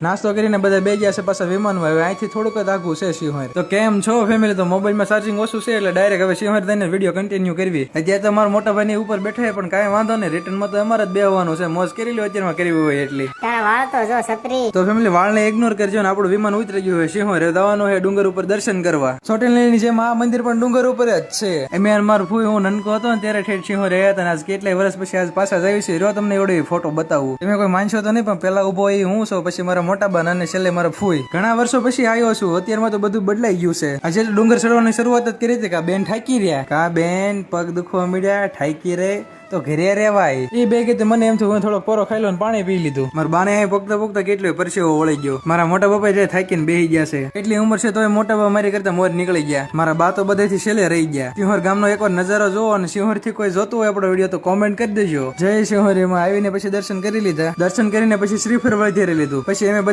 નાસ્તો કરીને બધા બે ગયા છે પાછા વિમાનમાં. હવે અહીંથી થોડુંક જ આગું છે સિંહોર. તો કેમ છો ફેમિલી? તો મોબાઈલમાં ચાર્જિંગ ઓછું છે એટલે ડાયરેક્ટ હવે સિંહોર થઈને વિડીયો કન્ટિન્યુ કરવી. અત્યારે તો મારા મોટા ભાઈ ઉપર બેઠા પણ કાંઈ વાંધો નહીં, રિટર્નમાં તો અમારે જ બેહવાનું છે. મોજ કરી લો અત્યારમાં કરવી હોય એટલી. તો ફેમિલી વાળને ઇગ્નોર કરજો ને આપણું વિમાન ઉતરી ગયું હોય સિંહોર. જવાનું છે ડુંગર ઉપર દર્શન કરવા. ચોટીલાની જેમ આ મંદિર પણ ડુંગર ઉપર જ છે. એમ મારું ફૂઈ હું નનકો હતો ને ત્યારે ઠેઠ સિંહોર રહ્યા હતા. આજ કેટલાય વર્ષ પછી આજ પાછા જાય છે. જો તમને એવડો ફોટો બતાવું. તમે કોઈ માનશો તો નહીં પણ પેલા ઉભો એ હું છું, પછી મારા મોટા બા અને છેલ્લે મારા ફૂઈ. ઘણા વર્ષો પછી આવ્યો છું. અત્યારમાં તો બધું બદલાઈ ગયું છે. આજે ડુંગર ચડવાની શરૂઆત જ કરી હતી કે બેન થાકી રહ્યા, કા બેન પગ દુખવા મળ્યા, થાકી રે તો ઘરે રેવાય. એ બે કે મને એમ થયું થોડો પોરો ખાઈ લો ને પાણી પી લીધું. મારા બાને પગતા પગતા કેટલો પરસેવો વળી ગયો. મારા મોટા બાપા જે થાકીને બેહી ગયા છે. એટલી ઉંમર છે તો મોટા બાપા મારી કરતા મોર નીકળી ગયા. મારા બા તો બધેથી છેલ્લે રહી ગયા. સિંહોર ગામનો એકવાર નજારો જોવો અને સિંહોર થી કોઈ જોતું હોય આપણો વિડીયો તો કોમેન્ટ કરી દેજો. જય સિંહોર. એમાં આવીને પછી દર્શન કરી લીધા. દર્શન કરીને પછી શ્રીફળ વધેરી લીધું. પછી અમે